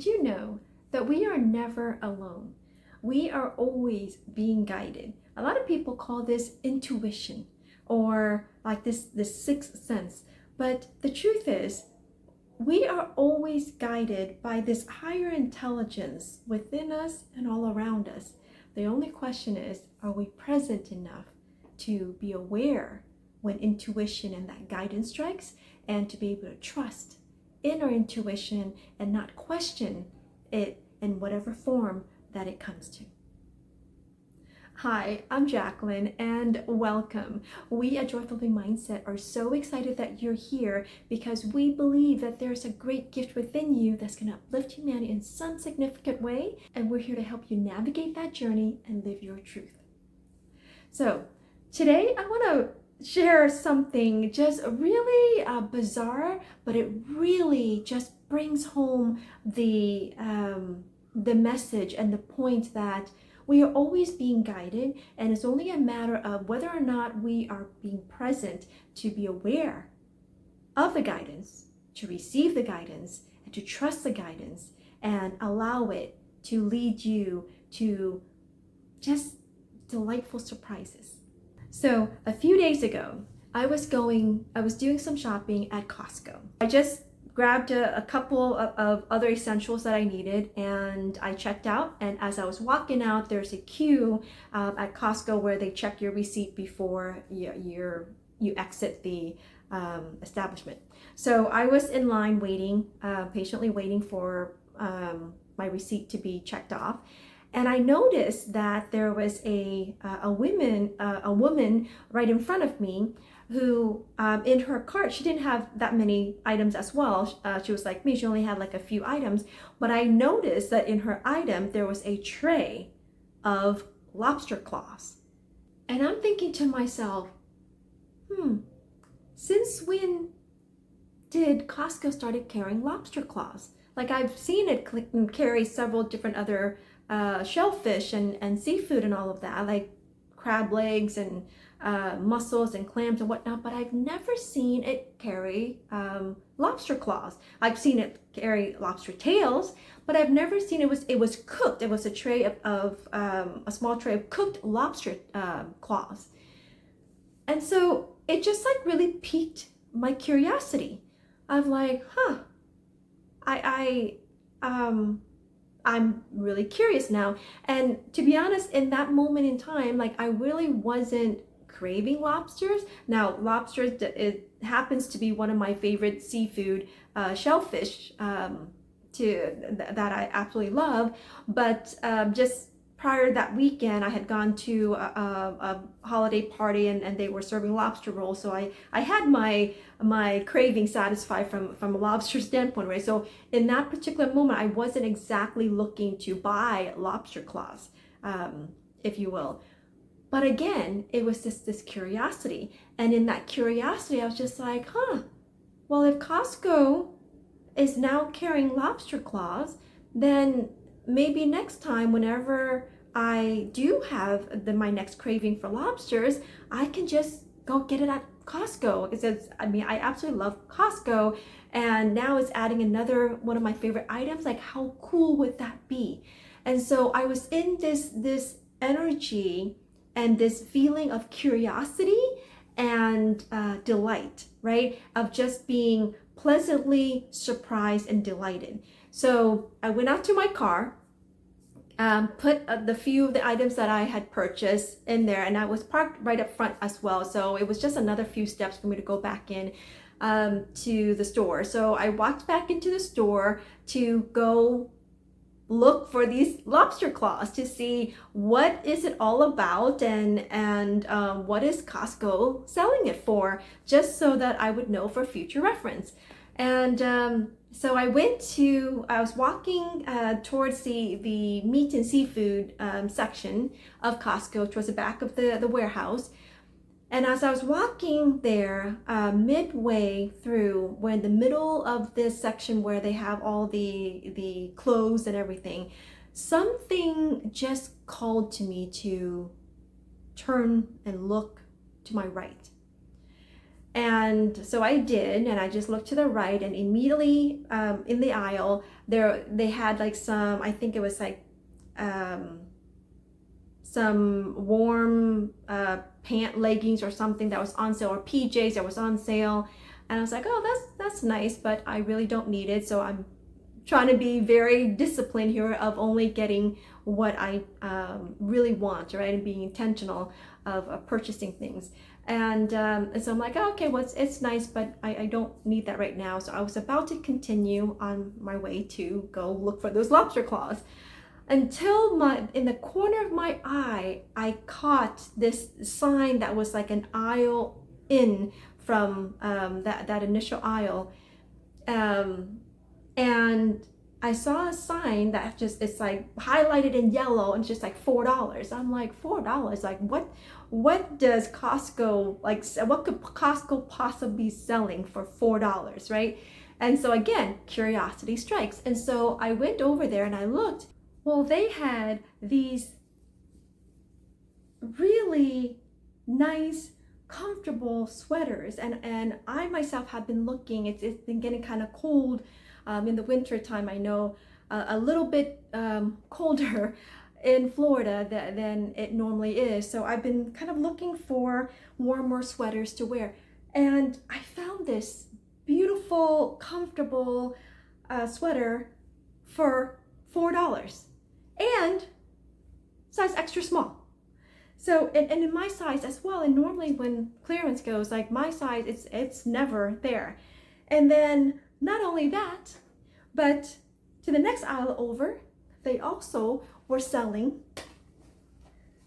Did you know that we are never alone? We are always being guided. A lot of people call this intuition or like this sixth sense. But the truth is, we are always guided by this higher intelligence within us and all around us. The only question is, are we present enough to be aware when intuition and that guidance strikes, and to be able to trust in our intuition and not question it in whatever form that it comes to? Hi, I'm Jacqueline and welcome. We at Joyful Living Mindset are so excited that you're here because we believe that there's a great gift within you that's going to uplift humanity in some significant way, and we're here to help you navigate that journey and live your truth. So today I want to share something just really bizarre, but it really just brings home the message and the point that we are always being guided, and it's only a matter of whether or not we are being present to be aware of the guidance, to receive the guidance, and to trust the guidance, and allow it to lead you to just delightful surprises. So a few days ago, I was doing some shopping at Costco. I just grabbed a couple of other essentials that I needed, and I checked out. And as I was walking out, there's a queue at Costco where they check your receipt before you exit the establishment. So I was in line waiting, patiently waiting for my receipt to be checked off. And I noticed that there was a woman right in front of me who, in her cart, she didn't have that many items as well. She was like me, she only had like a few items. But I noticed that in her item, there was a tray of lobster claws. And I'm thinking to myself, since when did Costco started carrying lobster claws? Like, I've seen it carry several different other shellfish and seafood and all of that, like crab legs and mussels and clams and whatnot, but I've never seen it carry lobster claws. I've seen it carry lobster tails, but I've never seen it was cooked. It was a tray of a small tray of cooked lobster claws. And so it just like really piqued my curiosity of like, I'm really curious now. And to be honest, in that moment in time, like, I really wasn't craving lobsters. Now, lobsters, it happens to be one of my favorite seafood, shellfish, that I absolutely love. But just prior that weekend, I had gone to a holiday party, and they were serving lobster rolls. So I had my craving satisfied from a lobster standpoint, right? So in that particular moment, I wasn't exactly looking to buy lobster claws, if you will. But again, it was just this curiosity. And in that curiosity, I was just like, well, if Costco is now carrying lobster claws, then maybe next time, whenever I do have my next craving for lobsters, I can just go get it at Costco. Because I absolutely love Costco, and now it's adding another one of my favorite items. Like, how cool would that be? And so I was in this energy and this feeling of curiosity and delight, right? Of just being pleasantly surprised and delighted. So I went out to my car, put the few of the items that I had purchased in there, and I was parked right up front as well. So it was just another few steps for me to go back in to the store. So I walked back into the store to go look for these lobster claws to see what is it all about, and what is Costco selling it for, just so that I would know for future reference. And so I was walking towards the meat and seafood section of Costco, towards the back of the warehouse. And as I was walking there, midway through, we're in the middle of this section where they have all the clothes and everything, something just called to me to turn and look to my right. And so I did, and I just looked to the right, and immediately in the aisle there they had like some, I think it was like um, some warm pant leggings or something that was on sale, or PJs that was on sale. And I was like, oh, that's nice, but I really don't need it. So I'm trying to be very disciplined here of only getting what I really want, right? And being intentional of purchasing things. And so I'm like, oh, okay, well, it's nice, but I don't need that right now. So I was about to continue on my way to go look for those lobster claws, until in the corner of my eye, I caught this sign that was like an aisle in from that initial aisle. Um, and I saw a sign that just, it's like highlighted in yellow and it's just like $4. I'm like, $4? Like what does Costco, like what could Costco possibly be selling for $4, right? And so again, curiosity strikes. And so I went over there and I looked. Well, they had these really nice, comfortable sweaters, and I myself have been looking. It's been getting kind of cold in the winter time. I know a little bit colder in Florida than it normally is. So I've been kind of looking for warmer sweaters to wear, and I found this beautiful, comfortable sweater for $4 and size extra small. So, and in my size as well, and normally when clearance goes, like my size, it's never there. And then not only that, but to the next aisle over, they also were selling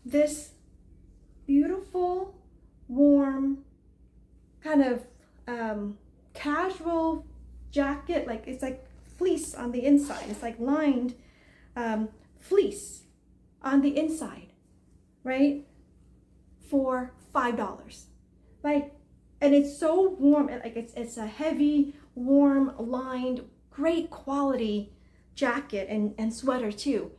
this beautiful, warm, kind of casual jacket. Like it's like fleece on the inside. It's like lined fleece on the inside, right? For $5. Like, and it's so warm, and like it's a heavy, warm, lined, great quality jacket and sweater too.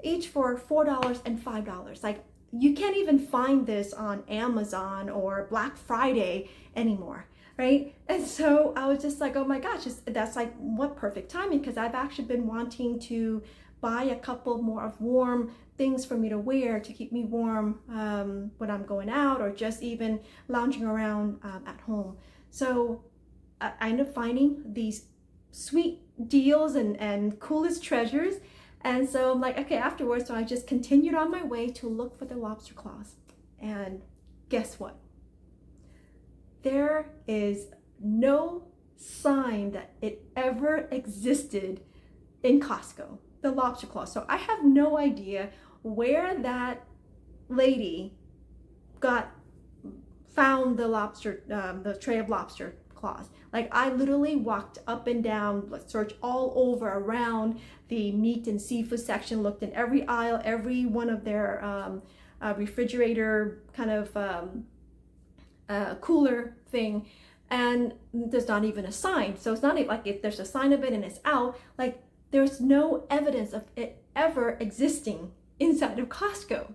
Each for $4 and $5. Like, you can't even find this on Amazon or Black Friday anymore, right? And so I was just like, oh my gosh, that's like what perfect timing, because I've actually been wanting to buy a couple more of warm things for me to wear to keep me warm when I'm going out, or just even lounging around at home. So I ended up finding these sweet deals and coolest treasures. And so I'm like, okay, afterwards, so I just continued on my way to look for the lobster claws. And guess what? There is no sign that it ever existed in Costco, the lobster claw. So I have no idea where that lady found the lobster, the tray of lobster claws. Like, I literally walked up and down, searched all over around the meat and seafood section, looked in every aisle, every one of their refrigerator kind of cooler thing, and there's not even a sign. So it's not even like if there's a sign of it and it's out, like there's no evidence of it ever existing inside of Costco.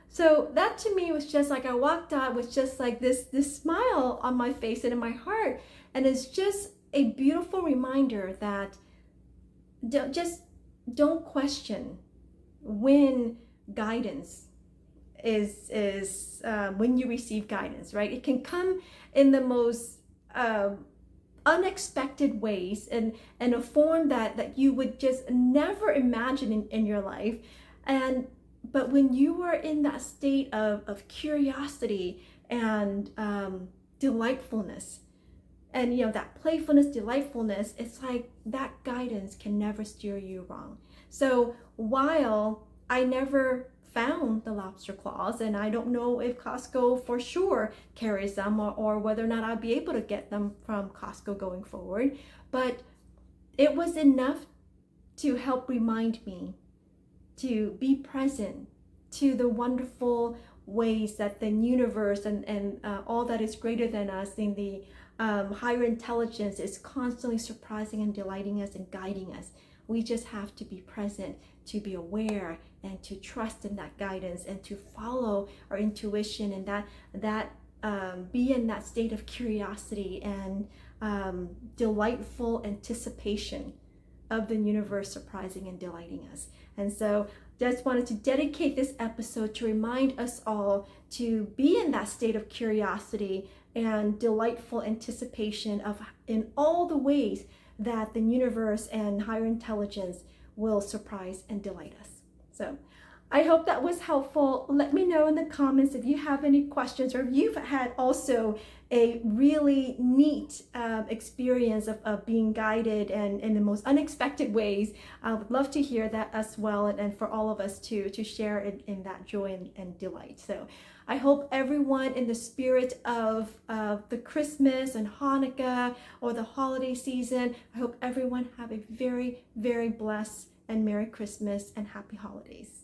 So that to me was just like, I walked out with just like this smile on my face and in my heart. And it's just a beautiful reminder that don't question when guidance is when you receive guidance, right? It can come in the most unexpected ways, and a form that you would just never imagine in your life. But when you are in that state of curiosity and delightfulness, and that playfulness, delightfulness, it's like that guidance can never steer you wrong. So while I never found the lobster claws, and I don't know if Costco for sure carries them, or whether or not I'll be able to get them from Costco going forward, but it was enough to help remind me to be present to the wonderful ways that the universe and all that is greater than us in the higher intelligence is constantly surprising and delighting us and guiding us. We just have to be present, to be aware, and to trust in that guidance, and to follow our intuition and that be in that state of curiosity and delightful anticipation of the universe surprising and delighting us. And so just wanted to dedicate this episode to remind us all to be in that state of curiosity and delightful anticipation of in all the ways that the universe and higher intelligence will surprise and delight us. So I hope that was helpful. Let me know in the comments if you have any questions, or if you've had also a really neat experience of being guided and in the most unexpected ways. I would love to hear that as well, and for all of us to share in that joy and delight. So I hope everyone, in the spirit of the Christmas and Hanukkah or the holiday season, I hope everyone have a very, very blessed and Merry Christmas and Happy Holidays.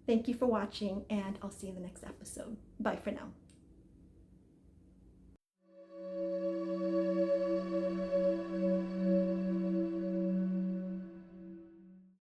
Thank you for watching, and I'll see you in the next episode. Bye for now.